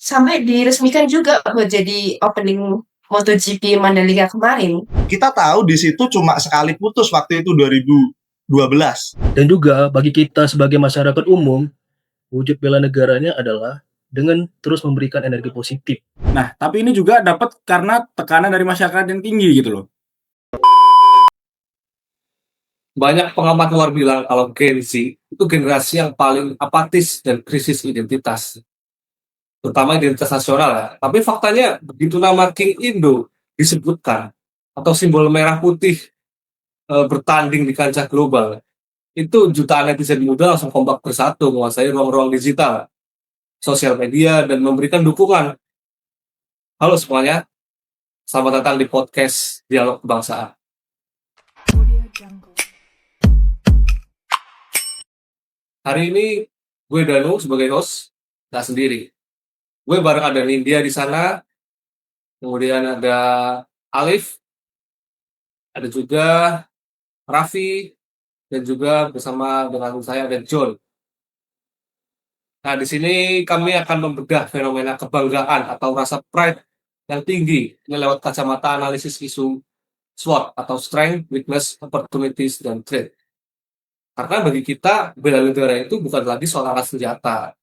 sampai diresmikan juga buat jadi opening MotoGP Mandalika kemarin. Kita tahu di situ cuma sekali putus waktu itu 2012. Dan juga bagi kita sebagai masyarakat umum, wujud bela negaranya adalah dengan terus memberikan energi positif. Nah, tapi ini juga dapat karena tekanan dari masyarakat yang tinggi gitu loh. Banyak pengamat luar bilang kalau Gen Z itu generasi yang paling apatis dan krisis identitas. Terutama identitas nasional ya. Tapi faktanya begitu nama King Indo disebutkan atau simbol merah putih bertanding di kancah global, itu jutaan netizen muda langsung kompak bersatu menguasai ruang-ruang digital, sosial media, dan memberikan dukungan. Halo semuanya, selamat datang di podcast Dialog Kebangsaan. Hari ini gue Danu sebagai host, nggak sendiri. Gue bareng ada Nindya di sana, kemudian ada Alif, ada juga Raffi, dan juga bersama dengan saya ada John. Nah, di sini kami akan membedah fenomena kebanggaan atau rasa pride yang tinggi ini lewat kacamata analisis isu SWOT atau Strength, Weakness, Opportunities, dan Threat. Karena bagi kita, bela negara itu bukan lagi soal angkat senjata,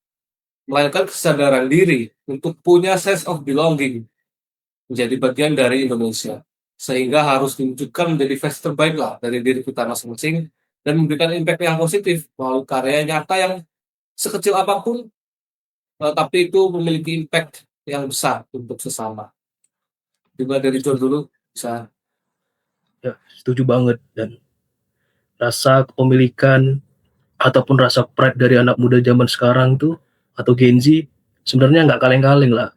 melainkan kesadaran diri untuk punya sense of belonging, menjadi bagian dari Indonesia. Sehingga harus diwujudkan menjadi versi terbaik lah dari diri kita masing-masing dan memberikan impact yang positif melalui karya nyata yang sekecil apapun, tapi itu memiliki impact yang besar untuk sesama. Juga dari John dulu, bisa. Ya, setuju banget. Dan rasa kepemilikan ataupun rasa pride dari anak muda zaman sekarang tuh atau Gen Z sebenarnya nggak kaleng-kaleng lah,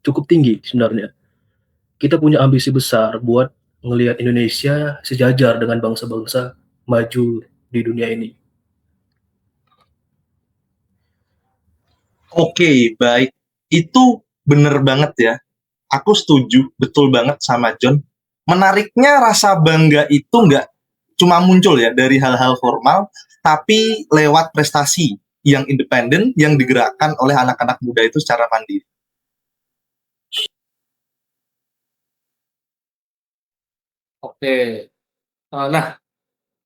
cukup tinggi sebenarnya. Kita punya ambisi besar buat ngelihat Indonesia sejajar dengan bangsa-bangsa maju di dunia ini. Oke, baik. Itu bener banget ya. Aku setuju, betul banget sama John. Menariknya rasa bangga itu nggak cuma muncul ya dari hal-hal formal, tapi lewat prestasi yang independen yang digerakkan oleh anak-anak muda itu secara mandiri. Oke. Nah,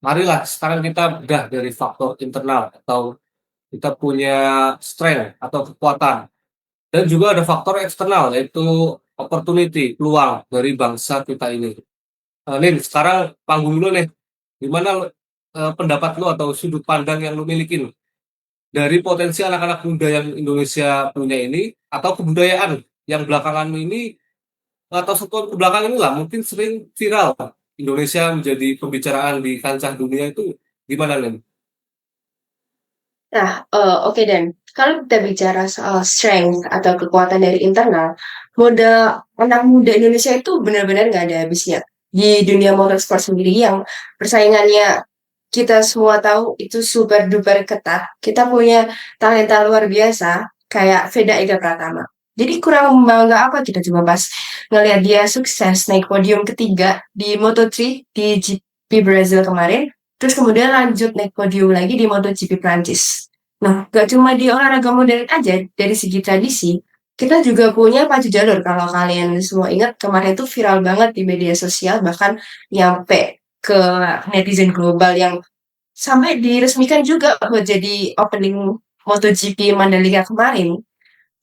marilah sekarang kita bedah dari faktor internal atau kita punya strength atau kekuatan. Dan juga ada faktor eksternal yaitu opportunity, peluang dari bangsa kita ini. Nin, sekarang panggung lu nih. Gimana pendapat lu atau sudut pandang yang lu milikin dari potensi anak-anak muda yang Indonesia punya ini atau kebudayaan yang belakangan ini atau setahun kebelakangan ini lah mungkin sering viral Indonesia menjadi pembicaraan di kancah dunia itu gimana Nin? Nah, oke Dan. Kalau kita bicara soal strength atau kekuatan dari internal, anak muda Indonesia itu benar-benar nggak ada habisnya. Di dunia motorsport sendiri yang persaingannya kita semua tahu itu super duper ketat. Kita punya talenta luar biasa kayak Veda Ega Pratama. Jadi kurang bangga apa kita coba pas ngelihat dia sukses naik podium ketiga di Moto3 di GP Brazil kemarin. Terus kemudian lanjut naik podium lagi di MotoGP Prancis. Nah, gak cuma di olahraga modern aja, dari segi tradisi, kita juga punya pacu jalur. Kalau kalian semua ingat, kemarin itu viral banget di media sosial, bahkan nyampe ke netizen global yang sampai diresmikan juga buat jadi opening MotoGP Mandalika kemarin.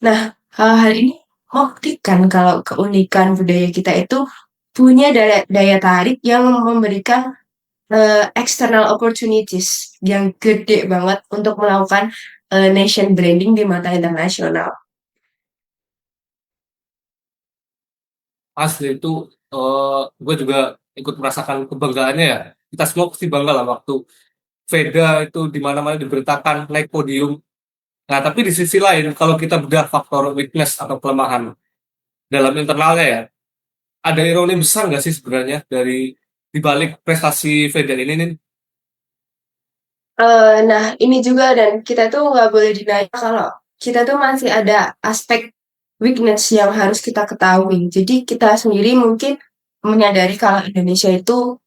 Nah, hal-hal ini membuktikan kalau keunikan budaya kita itu punya daya tarik yang memberikan external opportunities yang gede banget untuk melakukan nation branding di mata internasional. Asli itu gue juga ikut merasakan kebanggaannya ya. Kita semua pasti bangga lah waktu Veda itu di mana-mana diberitakan naik podium. Nah, tapi di sisi lain kalau kita bedah faktor weakness atau kelemahan dalam internalnya ya, ada ironi besar nggak sih sebenarnya dari dibalik prestasi Veda ini nih? Nah, ini juga dan kita tuh nggak boleh denial kalau kita tuh masih ada aspek weakness yang harus kita ketahui. Jadi kita sendiri mungkin menyadari kalau Indonesia itu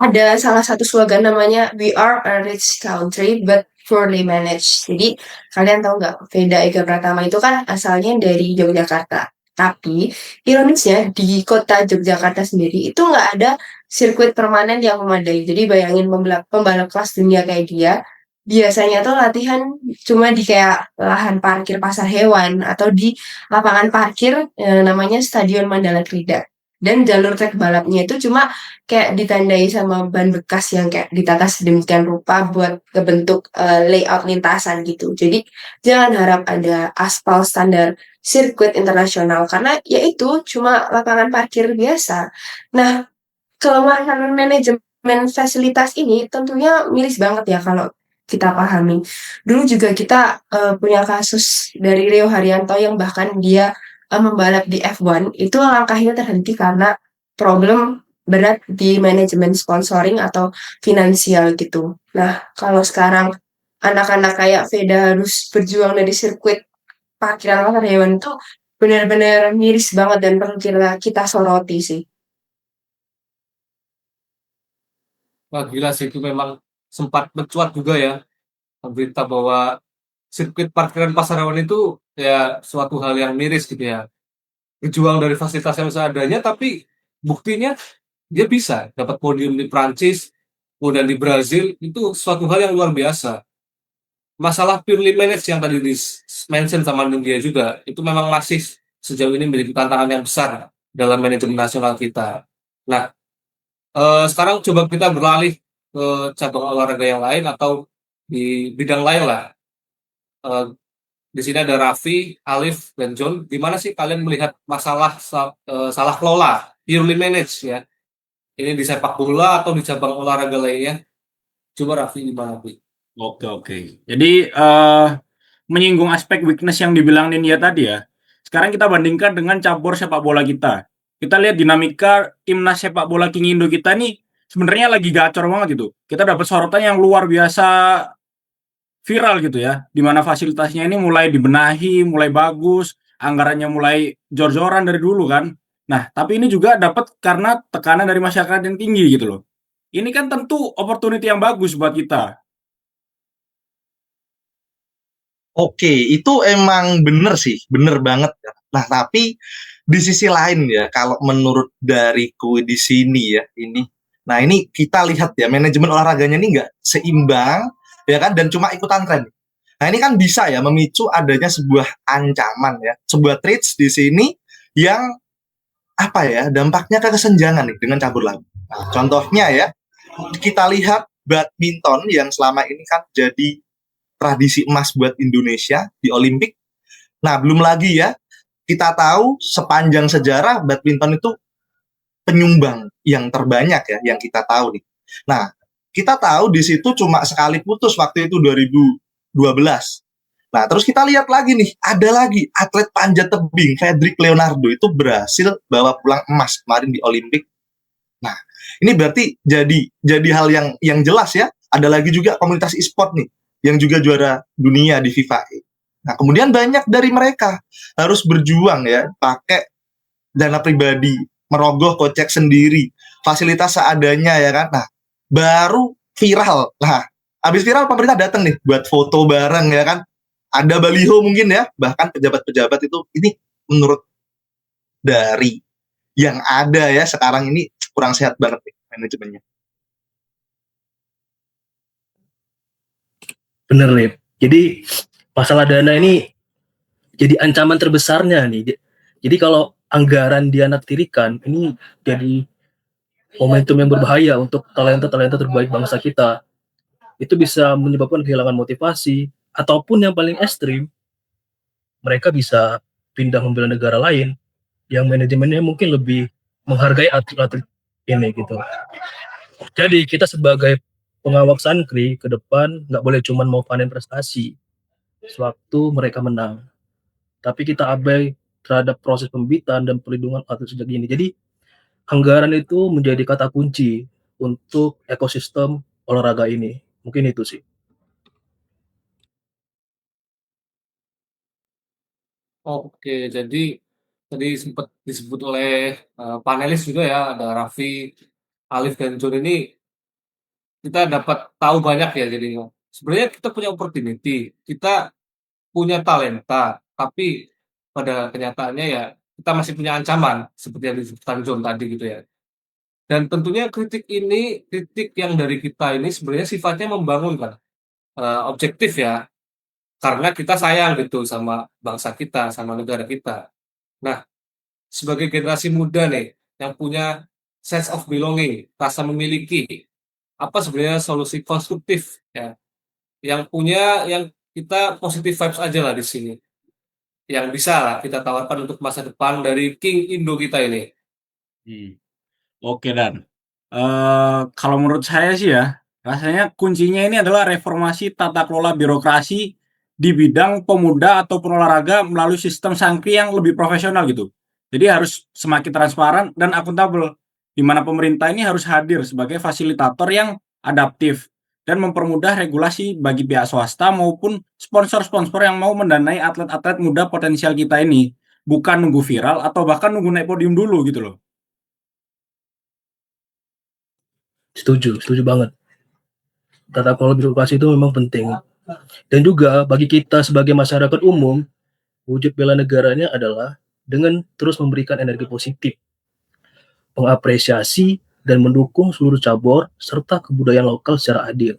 ada salah satu slogan namanya "We are a rich country, but poorly managed. Jadi kalian tahu nggak, Veda Ega Pratama itu kan asalnya dari Yogyakarta. Tapi ironisnya di kota Yogyakarta sendiri itu nggak ada sirkuit permanen yang memadai. Jadi bayangin pembalap kelas dunia kayak dia, biasanya tuh latihan cuma di kayak lahan parkir pasar hewan atau di lapangan parkir namanya Stadion Mandala Krida. Dan jalur trek balapnya itu cuma kayak ditandai sama ban bekas yang kayak ditata sedemikian rupa buat ngebentuk layout lintasan gitu. Jadi jangan harap ada aspal standar sirkuit internasional karena ya itu cuma lapangan parkir biasa. Nah, kelemahan manajemen fasilitas ini tentunya miris banget ya kalau kita pahami. Dulu juga kita punya kasus dari Rio Haryanto yang bahkan dia membalap di F1 itu langkahnya terhenti karena problem berat di manajemen sponsoring atau finansial gitu. Nah, kalau sekarang anak-anak kayak Veda harus berjuang dari sirkuit parkiran pasar hewan itu benar-benar miris banget dan perlu kita soroti sih. Wah gila sih, itu memang sempat mencuat juga ya berita bahwa sirkuit parkiran pasar hewan itu ya suatu hal yang miris gitu ya. Berjuang dari fasilitas yang seadanya, tapi buktinya dia bisa dapat podium di Prancis, kemudian di Brazil, itu suatu hal yang luar biasa. Masalah purely manage yang tadi di-mention sama India juga, itu memang masih sejauh ini menjadi tantangan yang besar dalam manajemen nasional kita. Nah, sekarang coba kita beralih ke cabang olahraga yang lain atau di bidang lain lah. Eh, di sini ada Raffi, Alif, dan John. Gimana sih kalian melihat masalah salah kelola, purely manage ya? Ini di sepak bola atau di cabang olahraga lainnya? Coba Raffi gimana, Pi? Oke, oke. Jadi menyinggung aspek weakness yang dibilang Ninja tadi ya. Sekarang kita bandingkan dengan cabur sepak bola kita. Kita lihat dinamika timnas sepak bola King Indo kita nih sebenarnya lagi gacor banget gitu. Kita dapat sorotan yang luar biasa viral gitu ya, di mana fasilitasnya ini mulai dibenahi, mulai bagus, anggarannya mulai jor-joran dari dulu kan. Nah, tapi ini juga dapat karena tekanan dari masyarakat yang tinggi gitu loh. Ini kan tentu opportunity yang bagus buat kita. Oke, itu emang bener sih, bener banget ya. Nah, tapi di sisi lain ya, kalau menurut dariku di sini ya, nah ini kita lihat ya, manajemen olahraganya ini nggak seimbang, ya kan, dan cuma ikutan tren. Nah, ini kan bisa ya memicu adanya sebuah ancaman ya, sebuah traits di sini yang apa ya, dampaknya ke kesenjangan nih dengan cabur lain. Nah, contohnya ya, kita lihat badminton yang selama ini kan jadi tradisi emas buat Indonesia di Olimpik. Nah, belum lagi ya, kita tahu sepanjang sejarah badminton itu penyumbang yang terbanyak ya, yang kita tahu nih. Nah, kita tahu di situ cuma sekali putus waktu itu 2012. Nah, terus kita lihat lagi nih, ada lagi atlet panjat tebing, Fredrik Leonardo itu berhasil bawa pulang emas kemarin di Olimpik. Nah, ini berarti jadi hal yang jelas ya. Ada lagi juga komunitas e-sport nih yang juga juara dunia di FIFA. Nah, kemudian banyak dari mereka harus berjuang ya, pakai dana pribadi, merogoh kocek sendiri, fasilitas seadanya ya kan. Nah, baru viral. Nah, habis viral pemerintah datang nih buat foto bareng ya kan. Ada baliho mungkin ya, bahkan pejabat-pejabat itu ini menurut dari yang ada ya sekarang ini kurang sehat banget nih manajemennya. Bener nih. Jadi masalah dana ini jadi ancaman terbesarnya nih. Jadi kalau anggaran dianaktirikan, ini jadi momentum yang berbahaya untuk talenta-talenta terbaik bangsa kita. Itu bisa menyebabkan kehilangan motivasi, ataupun yang paling ekstrim, mereka bisa pindah membela negara lain yang manajemennya mungkin lebih menghargai atlet-atlet ini gitu. Jadi kita sebagai pengawal Sankri ke depan nggak boleh cuma mau panen prestasi sewaktu mereka menang, tapi kita abai terhadap proses pembibitan dan perlindungan atlet sejak dini. Jadi anggaran itu menjadi kata kunci untuk ekosistem olahraga ini. Mungkin itu sih. Oke, jadi tadi sempat disebut oleh panelis juga ya, ada Raffi, Alif, dan John ini kita dapat tahu banyak ya jadinya sebenarnya kita punya opportunity, kita punya talenta, tapi pada kenyataannya ya kita masih punya ancaman seperti yang disebutkan John tadi gitu ya. Dan tentunya kritik yang dari kita ini sebenarnya sifatnya membangun kan, objektif ya, karena kita sayang gitu sama bangsa kita, sama negara kita. Nah, sebagai generasi muda nih yang punya sense of belonging, rasa memiliki, apa sebenarnya solusi konstruktif ya, yang kita positive vibes aja lah di sini, yang bisa lah kita tawarkan untuk masa depan dari King Indo kita ini. Hmm. Oke Dan. Kalau menurut saya sih ya, rasanya kuncinya ini adalah reformasi tata kelola birokrasi di bidang pemuda atau olahraga melalui sistem sangkri yang lebih profesional gitu. Jadi harus semakin transparan dan akuntabel, di mana pemerintah ini harus hadir sebagai fasilitator yang adaptif dan mempermudah regulasi bagi pihak swasta maupun sponsor-sponsor yang mau mendanai atlet-atlet muda potensial kita ini. Bukan nunggu viral atau bahkan nunggu naik podium dulu gitu loh. Setuju banget. Tata kelola birokrasi itu memang penting. Dan juga bagi kita sebagai masyarakat umum, wujud bela negaranya adalah dengan terus memberikan energi positif, mengapresiasi dan mendukung seluruh cabur serta kebudayaan lokal secara adil.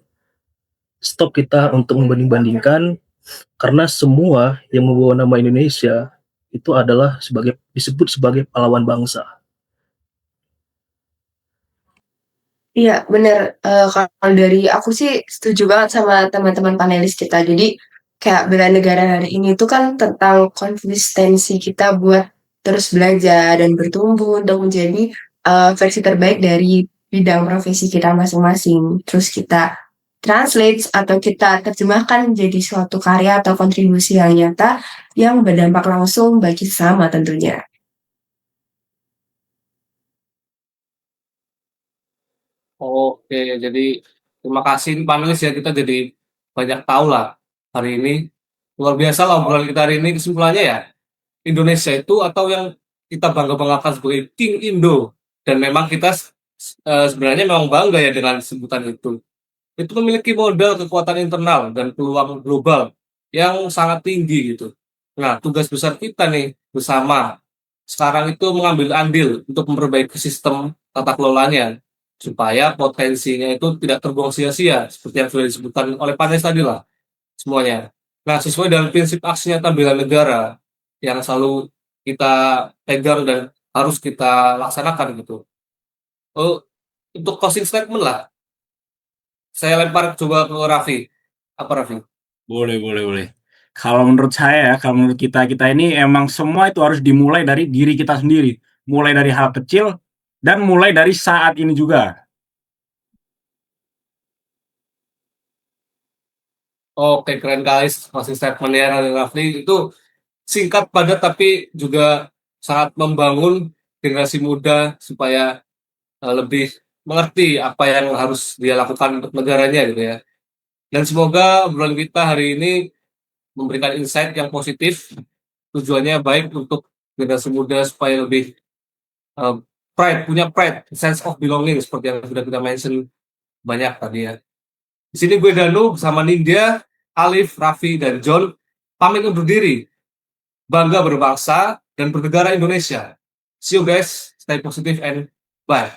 Stop kita untuk membanding-bandingkan, karena semua yang membawa nama Indonesia itu adalah disebut sebagai pahlawan bangsa. Iya, bener. Kalau dari aku sih setuju banget sama teman-teman panelis kita. Jadi kayak bela negara hari ini tuh kan tentang konsistensi kita buat terus belajar dan bertumbuh untuk menjadi versi terbaik dari bidang profesi kita masing-masing. Terus kita translate atau kita terjemahkan menjadi suatu karya atau kontribusi yang nyata yang berdampak langsung bagi sesama tentunya. Oke, jadi terima kasih panelis ya, kita jadi banyak tahu lah hari ini. Luar biasa lah obrolan kita hari ini. Kesimpulannya ya, Indonesia itu atau yang kita bangga-banggakan sebagai King Indo, dan memang kita sebenarnya memang bangga ya dengan sebutan itu. Itu memiliki modal kekuatan internal dan peluang global yang sangat tinggi gitu. Nah, tugas besar kita nih bersama sekarang itu mengambil andil untuk memperbaiki sistem tata kelolanya supaya potensinya itu tidak terbuang sia-sia seperti yang sudah disebutkan oleh panelis tadi lah semuanya. Nah, sesuai dengan prinsip aksi nyata bela negara yang selalu kita pegang dan harus kita laksanakan gitu. Oh, untuk closing statement lah, saya lempar coba ke Raffi. Apa Raffi? Boleh. Kalau menurut saya ya, kalau menurut kita ini emang semua itu harus dimulai dari diri kita sendiri. Mulai dari hal kecil dan mulai dari saat ini juga. Oke, keren kali closing statement-nya Raffi. Itu singkat, padat, tapi juga sangat membangun generasi muda supaya lebih mengerti apa yang harus dia lakukan untuk negaranya gitu ya. Dan semoga obrolan kita hari ini memberikan insight yang positif, tujuannya baik untuk generasi muda supaya lebih uh, punya pride, sense of belonging seperti yang sudah kita mention banyak tadi ya. Di sini gue Danu bersama Nindya, Alif, Raffi, dan John pamit undur diri. Bangga berbangsa dan bernegara Indonesia. See you guys, stay positive and bye.